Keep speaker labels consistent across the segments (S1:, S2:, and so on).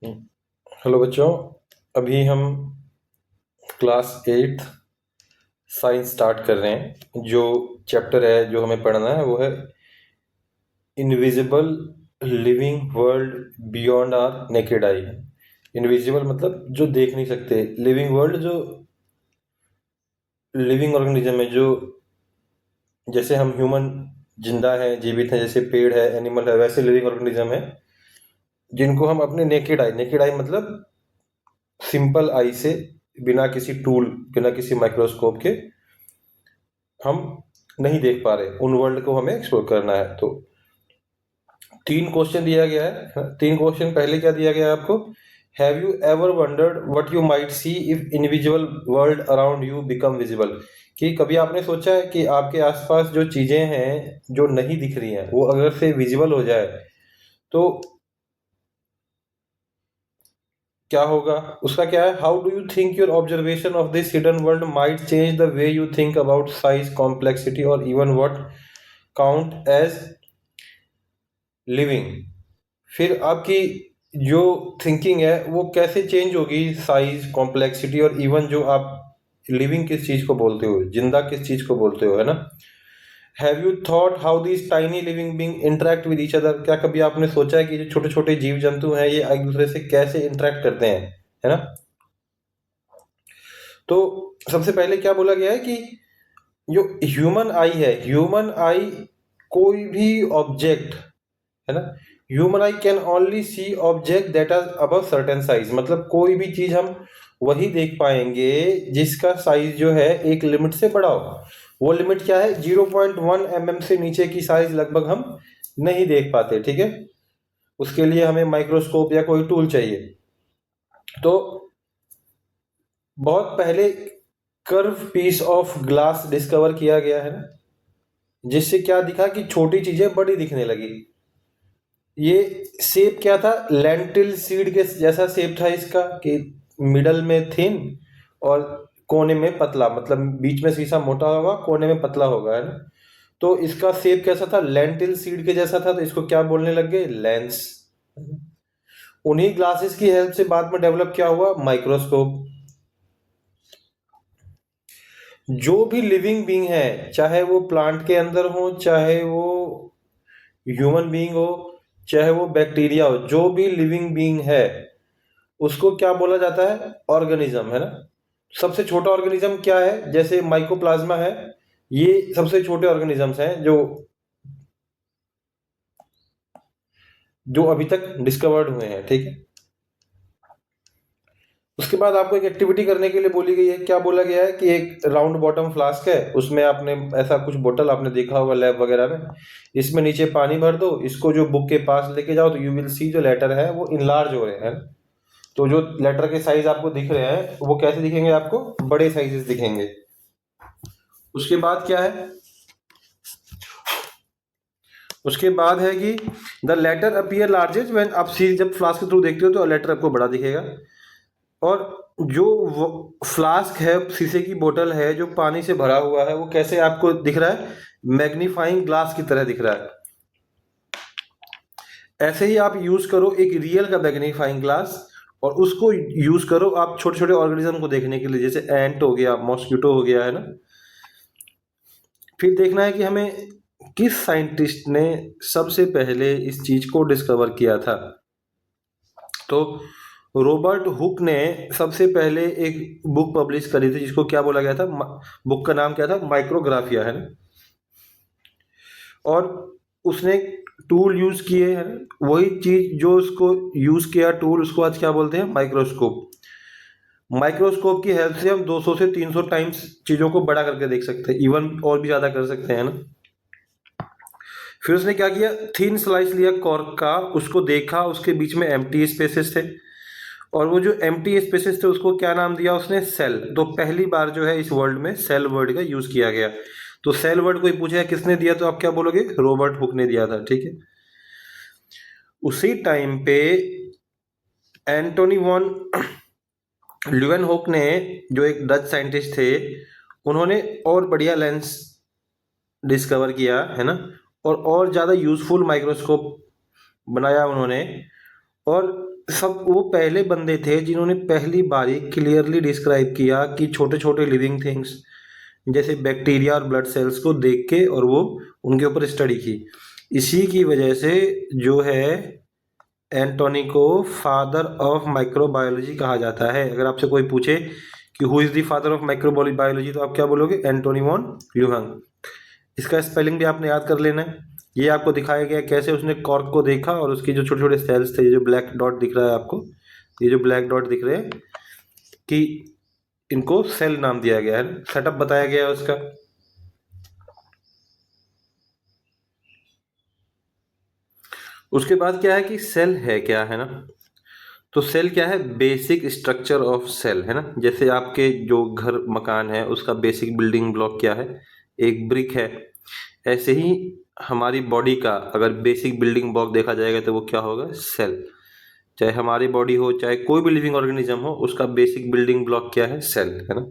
S1: Hello बच्चों, अभी हम क्लास 8 साइंस स्टार्ट कर रहे हैं। जो चैप्टर है जो हमें पढ़ना है वो है invisible living world beyond our naked eye. Invisible मतलब जो देख नहीं सकते, लिविंग वर्ल्ड जो लिविंग ऑर्गेनिज्म है, जो जैसे हम ह्यूमन जिंदा है, जीवित है, जैसे पेड़ है, एनिमल है, वैसे लिविंग ऑर्गेनिज्म है जिनको हम अपने नेकेड आई मतलब सिंपल आई से, बिना किसी टूल, बिना किसी माइक्रोस्कोप के हम नहीं देख पा रहे, उन वर्ल्ड को हमें एक्सप्लोर करना है। तो 3 क्वेश्चन दिया गया है। 3 क्वेश्चन। पहले क्या दिया गया है आपको? Have you ever wondered what you might see if invisible world around you become visible? कि कभी आपने सोचा है कि आपके आसपास जो चीजें हैं जो नहीं दिख रही हैं वो अगर से विजिबल हो जाए तो क्या होगा? उसका क्या है? How do you think your observation of this hidden world might change the way you think about size, complexity और even what count as living? फिर आपकी जो थिंकिंग है वो कैसे चेंज होगी साइज, कॉम्प्लेक्सिटी और इवन जो आप लिविंग किस चीज को बोलते हो, जिंदा किस चीज को बोलते हो, है ना? Have you thought how these tiny living being interact with each other? क्या कभी आपने सोचा है कि जो छोटे छोटे जीव जंतु हैं ये एक दूसरे से कैसे इंटरेक्ट करते हैं, है ना? तो सबसे पहले क्या बोला गया है कि जो ह्यूमन आई है, ह्यूमन आई कोई भी ऑब्जेक्ट, है ना, human eye can only see object that are above certain size. मतलब कोई भी चीज हम वही देख पाएंगे जिसका साइज जो है एक लिमिट से बड़ा हो। वो लिमिट क्या है? 0.1 mm से नीचे की साइज लगभग हम नहीं देख पाते, ठीक है? उसके लिए हमें माइक्रोस्कोप या कोई टूल चाहिए। तो बहुत पहले curve piece of glass discover किया गया है ना, जिससे क्या दिखा कि छोटी चीजें बड़ी दिखने लगी। ये शेप क्या था? लेंटिल सीड के जैसा शेप था इसका, कि मिडल में थिन और कोने में पतला, मतलब बीच में शीशा मोटा होगा, कोने में पतला होगा, है ना? तो इसका शेप कैसा था? लेंटिल सीड के जैसा था। तो इसको क्या बोलने लग गए? लेंस। उन्हीं ग्लासेस की हेल्प से बाद में डेवलप क्या हुआ? माइक्रोस्कोप। जो भी लिविंग बीइंग है, चाहे वो प्लांट के अंदर हो, चाहे वो ह्यूमन बीइंग हो, चाहे वो बैक्टीरिया हो, जो भी लिविंग बीइंग है उसको क्या बोला जाता है? ऑर्गेनिज्म, है ना? सबसे छोटा ऑर्गेनिज्म क्या है? जैसे माइकोप्लाज्मा है, ये सबसे छोटे ऑर्गेनिजम्स हैं जो जो अभी तक डिस्कवर्ड हुए हैं, ठीक है? उसके बाद आपको एक एक्टिविटी करने के लिए बोली गई है। क्या बोला गया है कि एक राउंड बॉटम फ्लास्क है, उसमें आपने ऐसा कुछ बोतल आपने देखा होगा लैब वगैरह में, इसमें नीचे पानी भर दो, इसको जो बुक के पास लेके जाओ तो यू विल सी जो लेटर है वो इनलार्ज हो रहे हैं। तो जो लेटर के साइज आपको दिख रहे हैं वो कैसे दिखेंगे? आपको बड़े साइजेस दिखेंगे। उसके बाद क्या है? उसके बाद है कि the letter appear largest when आप सी, जब फ्लास्क के थ्रू देखते हो तो लेटर आपको बड़ा दिखेगा। और जो फ्लास्क है, शीशे की बोतल है जो पानी से भरा हुआ है, वो कैसे आपको दिख रहा है? मैग्नीफाइंग ग्लास की तरह दिख रहा है। ऐसे ही आप यूज करो एक रियल का मैग्नीफाइंग ग्लास और उसको यूज करो आप छोटे छोटे ऑर्गेनिज्म को देखने के लिए, जैसे एंट हो गया, मॉस्किटो हो गया, है ना? फिर देखना है कि हमें किस साइंटिस्ट ने सबसे पहले इस चीज को डिस्कवर किया था। तो रॉबर्ट हुक ने सबसे पहले एक बुक पब्लिश करी थी जिसको क्या बोला गया था? बुक का नाम क्या था? माइक्रोग्राफिया, है ना? और उसने टूल यूज किए, है ना? वही चीज जो उसको यूज किया टूल, उसको आज क्या बोलते हैं? माइक्रोस्कोप। माइक्रोस्कोप की हेल्प से हम 200 से 300 टाइम्स चीजों को बड़ा करके देख सकते हैं, इवन और भी ज्यादा कर सकते हैं ना। फिर उसने क्या किया? थिन स्लाइस लिया कॉर्क का, उसको देखा, उसके बीच में एम्प्टी स्पेसेस थे और वो जो एम्प्टी स्पेसेस थे उसको क्या नाम दिया उसने? सेल। तो पहली बार जो है इस वर्ल्ड में सेल वर्ड का यूज किया गया। तो सेल वर्ड कोई पूछेगा किसने दिया तो आप क्या बोलोगे? रॉबर्ट हुक ने दिया था, ठीक है? उसी टाइम पे एंटोनी वॉन ल्यूवेनहोक ने, जो एक डच साइंटिस्ट थे, उन्होंने और बढ़िया लेंस डिस्कवर किया, है ना? और ज्यादा यूजफुल माइक्रोस्कोप बनाया उन्होंने। और सब वो पहले बंदे थे जिन्होंने पहली बारी क्लियरली डिस्क्राइब किया कि छोटे छोटे लिविंग थिंग्स जैसे बैक्टीरिया और ब्लड सेल्स को देख के और वो उनके ऊपर स्टडी की। इसी की वजह से जो है एंटोनी को फादर ऑफ माइक्रोबायोलॉजी कहा जाता है। अगर आपसे कोई पूछे कि who is the father of microbiology तो आप क्या बोलोगे? Antonie van Leeuwenhoek. इसका स्पेलिंग भी आपने याद कर लेना है। ये आपको दिखाया गया कैसे उसने कॉर्क को देखा और उसके जो छोटे छोटे सेल्स थे, ये जो ब्लैक डॉट दिख रहा है आपको, ये जो ब्लैक डॉट दिख रहे हैं कि इनको सेल नाम दिया गया है, सेटअप बताया गया है उसका। उसके बाद क्या है कि सेल है क्या, है ना? तो सेल क्या है? बेसिक स्ट्रक्चर ऑफ सेल, है ना? जैसे आपके जो घर मकान है उसका बेसिक बिल्डिंग ब्लॉक क्या है? एक ब्रिक है। ऐसे ही हमारी बॉडी का अगर बेसिक बिल्डिंग ब्लॉक देखा जाएगा तो वो क्या होगा? सेल। चाहे हमारी बॉडी हो चाहे कोई भी लिविंग ऑर्गेनिज्म हो, उसका बेसिक बिल्डिंग ब्लॉक क्या है? सेल, है ना?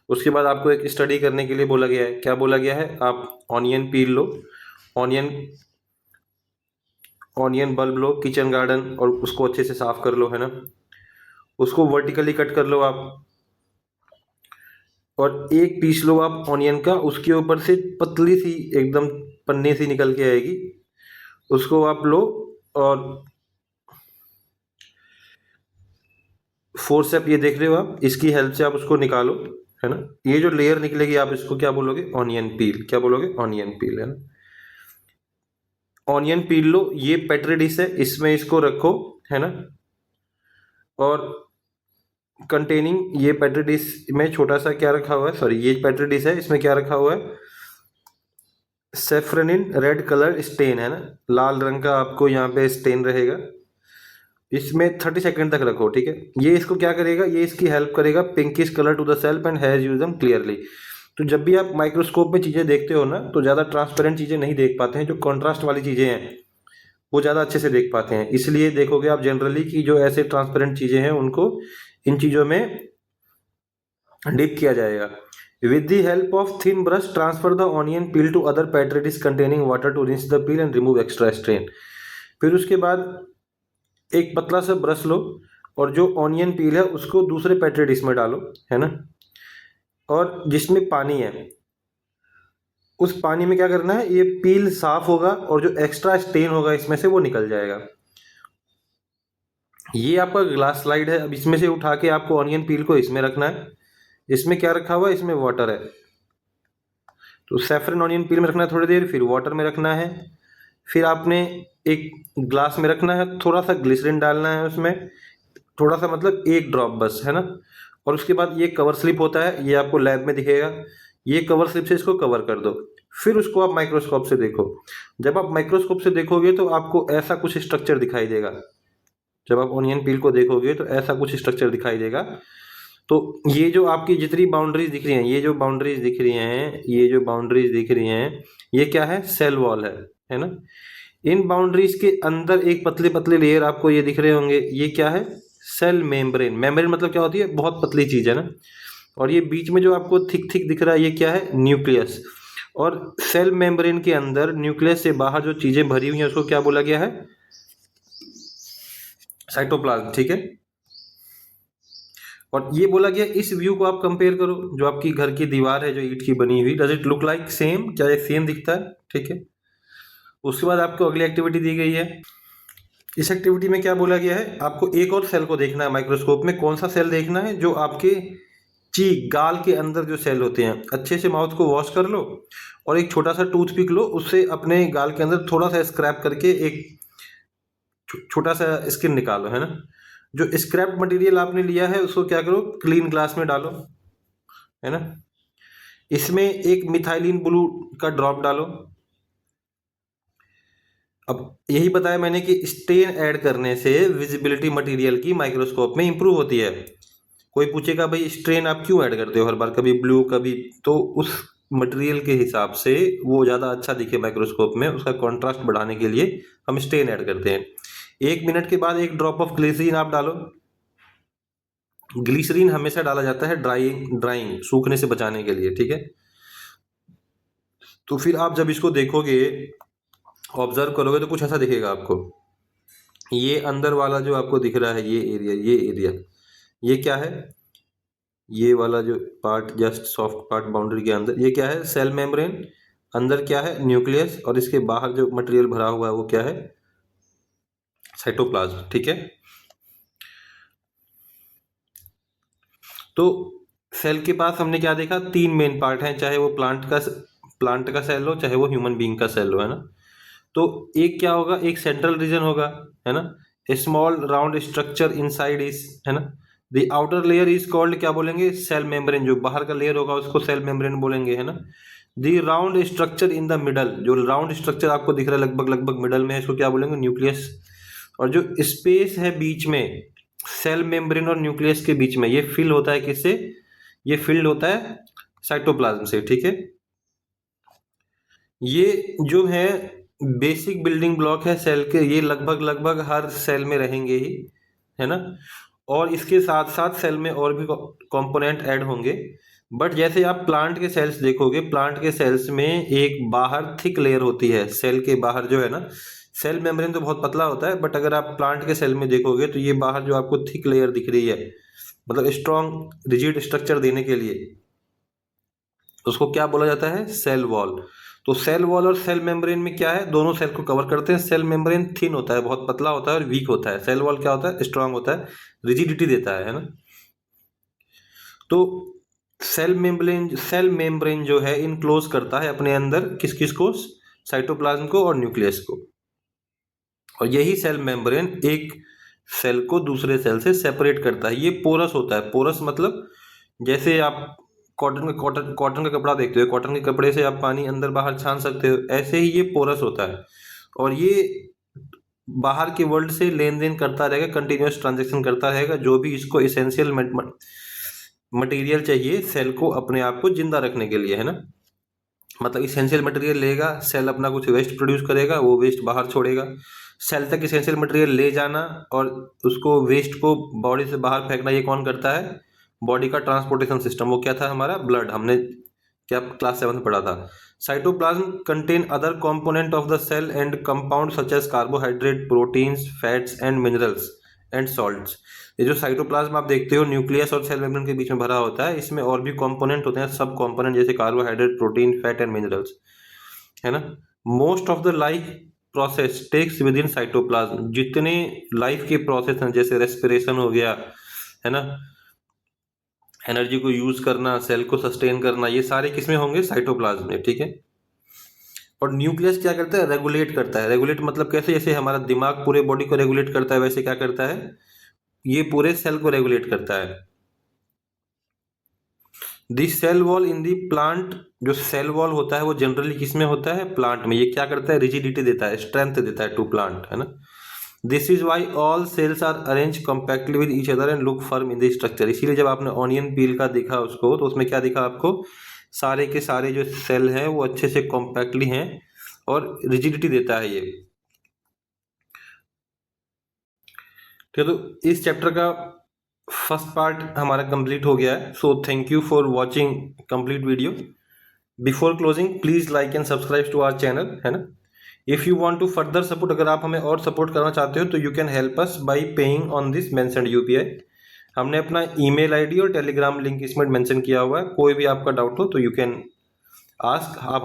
S1: उसके बाद आपको एक स्टडी करने के लिए बोला गया है। क्या बोला गया है? आप ऑनियन पील लो, ऑनियन ऑनियन बल्ब लो किचन गार्डन, और उसको अच्छे से साफ कर लो, है ना? उसको वर्टिकली कट कर लो आप, और एक पीस लो आप ऑनियन का, उसके ऊपर से पतली सी एकदम पन्नी सी निकल के आएगी, उसको आप लो और फोर्सेप ये देख रहे हो आप, इसकी हेल्प से आप उसको निकालो, है ना? ये जो लेयर निकलेगी आप इसको क्या बोलोगे? ऑनियन पील। क्या बोलोगे? ऑनियन पील, है ना? ऑनियन पील लो, ये पेट्री डिश है, इसमें इसको रखो, है ना? और कंटेनिंग ये पेट्री डिश में छोटा सा क्या रखा हुआ है? सॉरी, ये पेट्री डिश है, इसमें क्या रखा हुआ है? सेफ्रनिन रेड कलर स्टेन, है ना? लाल रंग का आपको यहाँ पे स्टेन रहेगा। इसमें 30 सेकंड तक रखो, ठीक है? ये इसको क्या करेगा? ये इसकी हेल्प करेगा pinkish colour to the self and has use them clearly. तो जब भी आप माइक्रोस्कोप में चीज़ें देखते हो ना, तो ज़्यादा ट्रांसपेरेंट चीज़ें नहीं देख पाते हैं, जो कॉन्ट्रास्ट वाली चीज़ें हैं वो ज़्यादा अच्छे से देख पाते हैं। इसलिए देखोगे आप जनरली कि जो ऐसे ट्रांसपेरेंट चीज़ें हैं उनको इन चीज़ों में डिप किया जाएगा। With the help of thin brush transfer the onion peel to other petri dish containing water to rinse the peel and remove extra strain. फिर उसके बाद एक पतला सा ब्रश लो और जो ऑनियन पील है उसको दूसरे पेट्री डिश में डालो, है ना? और जिसमें पानी है उस पानी में क्या करना है? ये पील साफ होगा और जो एक्स्ट्रा स्टेन होगा इसमें से वो निकल जाएगा। ये आपका ग्लास स्लाइड है। अब इसमें से उठा के आपको ऑनियन पील को इसमें रखना है। इसमें क्या रखा हुआ है? इसमें वाटर है, तो सैफरन ऑनियन पील में रखना है थोड़ी देर, फिर वाटर में रखना है, फिर आपने एक ग्लास में रखना है, थोड़ा सा ग्लिसरीन डालना है उसमें, थोड़ा सा मतलब एक ड्रॉप बस, है ना? और उसके बाद ये कवर स्लिप होता है, ये आपको लैब में दिखेगा। ये कवर स्लिप से इसको कवर कर दो। फिर उसको आप माइक्रोस्कोप से देखो। जब आप माइक्रोस्कोप से देखोगे तो आपको ऐसा कुछ स्ट्रक्चर दिखाई देगा। जब आप ऑनियन पील को देखोगे तो ऐसा कुछ स्ट्रक्चर दिखाई देगा। तो ये जो आपकी जितनी बाउंड्रीज दिख रही हैं, ये जो बाउंड्रीज दिख रही हैं, ये जो बाउंड्रीज दिख रही हैं, ये क्या है? सेल वॉल है ना? इन बाउंड्रीज के अंदर एक पतले पतले लेयर आपको ये दिख रहे होंगे, ये क्या है? Cell membrane. मेम्ब्रेन मतलब क्या होती है? बहुत पतली चीज, है ना? और ये बीच में जो आपको थिक थिक दिख रहा है, ये क्या है? न्यूक्लियस। और सेल मेम्ब्रेन के अंदर न्यूक्लियस से बाहर जो चीजें भरी हुई हैं उसको क्या बोला गया है? साइटोप्लाज्म, ठीक है? और ये बोला गया इस व्यू को आप कंपेयर करो, जो आपकी घर की दीवार है जो ईंट की बनी हुई, does it look like same? क्या ये सेम दिखता है? ठीक है। उसके बाद आपको अगली एक्टिविटी दी गई है। इस एक्टिविटी में क्या बोला गया है? आपको एक और सेल को देखना है माइक्रोस्कोप में। कौन सा सेल देखना है? जो आपके चीक गाल के अंदर जो सेल होते हैं। अच्छे से माउथ को वॉश कर लो और एक छोटा सा टूथपिक लो, उससे अपने गाल के अंदर थोड़ा सा स्क्रैप करके एक छोटा सा स्किन निकालो, है ना? जो स्क्रैप मटेरियल आपने लिया है उसको क्या करो? क्लीन ग्लास में डालो, है ना? इसमें एक मिथाइलिन ब्लू का ड्रॉप डालो। अब यही बताया मैंने कि स्टेन ऐड करने से विजिबिलिटी मटेरियल की माइक्रोस्कोप में इंप्रूव होती है। कोई पूछेगा भाई स्ट्रेन आप क्यों ऐड करते हो हर बार, कभी ब्लू कभी, तो उस मटेरियल के हिसाब से वो ज़्यादा अच्छा दिखे माइक्रोस्कोप में, उसका कॉन्ट्रास्ट बढ़ाने के लिए हम स्टेन ऐड करते हैं। 1 मिनट के बाद एक ड्रॉप ऑफ ग्लिसरीन आप डालो। ग्लिसरीन हमेशा डाला जाता है ड्राइंग सूखने से बचाने के लिए, ठीक है? तो फिर आप जब इसको देखोगे, ऑब्जर्व करोगे, तो कुछ ऐसा दिखेगा आपको। ये अंदर वाला जो आपको दिख रहा है, ये एरिया ये क्या है? ये वाला जो part just soft part boundary के अंदर, ये क्या है? Cell membrane. अंदर क्या है? न्यूक्लियस। और इसके बाहर जो मटेरियल भरा हुआ है वो क्या है? साइटोप्लाज्म। ठीक है। तो सेल के पास हमने क्या देखा? 3 मेन पार्ट हैं, चाहे वो प्लांट का सेल हो, चाहे वो ह्यूमन बीइंग का सेल हो, है ना। तो एक क्या होगा? एक सेंट्रल रीजन होगा, है ना। A small round structure inside is, है ना। The outer layer is called, क्या बोलेंगे? Cell membrane. जो बाहर का लेयर होगा उसको सेल मेम्ब्रेन बोलेंगे, है ना। The round structure in the middle, जो राउंड स्ट्रक्चर आपको दिख रहा है लगभग लगभग मिडल में है, इसको क्या बोलेंगे? न्यूक्लियस। और जो स्पेस है बीच में सेल मेम्ब्रेन और न्यूक्लियस के बीच में, ये फिल होता है किससे? ये फिल्ड होता है साइटोप्लाज्म से। ठीक है। ये जो है बेसिक बिल्डिंग ब्लॉक है सेल के, ये लगभग लगभग हर सेल में रहेंगे ही, है ना। और इसके साथ साथ सेल में और भी कंपोनेंट ऐड होंगे। बट जैसे आप प्लांट के सेल्स देखोगे, प्लांट के सेल्स में एक बाहर थिक लेयर होती है, सेल के बाहर जो है ना। सेल मेम्ब्रेन तो बहुत पतला होता है, बट अगर आप प्लांट के सेल में देखोगे तो ये बाहर जो आपको थिक लेयर दिख रही है, मतलब स्ट्रॉन्ग रिजिड स्ट्रक्चर देने के लिए, उसको क्या बोला जाता है? Cell wall. तो सेल वॉल और सेल मेम्ब्रेन में क्या है? दोनों सेल को कवर करते हैं। सेल मेम्ब्रेन थिन होता है, बहुत पतला होता है और वीक होता है। सेल वॉल क्या होता है? स्ट्रांग होता है, रिजिडिटी देता है ना। तो सेल मेम्ब्रेन जो है इनक्लोज करता है अपने अंदर किस किस को? साइटोप्लाज्म को और न्यूक्लियस को। और यही सेल मेम्ब्रेन एक सेल को दूसरे सेल से सेपरेट करता है। ये पोरस होता है। पोरस मतलब जैसे आप कॉटन का कपड़ा देखते हो, कॉटन के कपड़े से आप पानी अंदर बाहर छान सकते हो, ऐसे ही ये पोरस होता है। और ये बाहर के वर्ल्ड से लेन देन करता रहेगा, कंटिन्यूस ट्रांजेक्शन करता रहेगा, जो भी इसको इसेंशियल मटेरियल चाहिए सेल को अपने आप को जिंदा रखने के लिए, है ना। मतलब इसेंशियल मटेरियल लेगा सेल, अपना कुछ वेस्ट प्रोड्यूस करेगा, वो वेस्ट बाहर छोड़ेगा। सेल तक इसेंशियल मटेरियल ले जाना और उसको वेस्ट को बॉडी से बाहर फेंकना, ये कौन करता है? बॉडी का ट्रांसपोर्टेशन सिस्टम। वो क्या था हमारा? ब्लड। हमने क्या क्लास 7 में पढ़ा था। Cytoplasm contain other component of the cell and compound such as carbohydrate, proteins, fats and minerals and salts. ये जो साइटोप्लाज्म आप देखते हो न्यूक्लियस और सेल मेम्ब्रेन के बीच में भरा होता है, इसमें और भी कंपोनेंट होते हैं, सब कंपोनेंट, जैसे carbohydrate, protein, fat and minerals, है ना। Most of the life process takes within cytoplasm. जितने लाइफ के प्रोसेस हैं, जैसे रेस्पिरेशन हो गया, है ना, एनर्जी को यूज करना, सेल को सस्टेन करना, ये सारे किसमें होंगे? साइटोप्लाज्म में। ठीक है। और न्यूक्लियस क्या करता है? रेगुलेट करता है। रेगुलेट मतलब कैसे? जैसे हमारा दिमाग पूरे बॉडी को रेगुलेट करता है, वैसे क्या करता है? ये पूरे सेल को रेगुलेट करता है। The cell wall in the plant, जो सेल वॉल होता है वो जनरली किसमें होता है? प्लांट में। ये क्या करता है? रिजिडिटी देता है, स्ट्रेंथ देता है टू प्लांट, है ना। This is why all cells are arrange compactly with each other and look firm in the structure. इसीलिए जब आपने ऑनियन पील का देखा उसको, तो उसमें क्या दिखा आपको? सारे के सारे जो सेल हैं वो अच्छे से कॉम्पैक्टली हैं और रिजिडिटी देता है ये। ठीक है। तो इस चैप्टर का फर्स्ट पार्ट हमारा कंप्लीट हो गया है। So thank you for watching complete video. Before closing please like and subscribe to our channel, है ना। If you want to further support, अगर आप हमें और सपोर्ट करना चाहते हो तो you can help us by paying on this mentioned UPI. हमने अपना ईमेल आईडी और टेलीग्राम लिंक इसमें मेंशन किया हुआ है। कोई भी आपका डाउट हो तो यू कैन आस्क, आप हम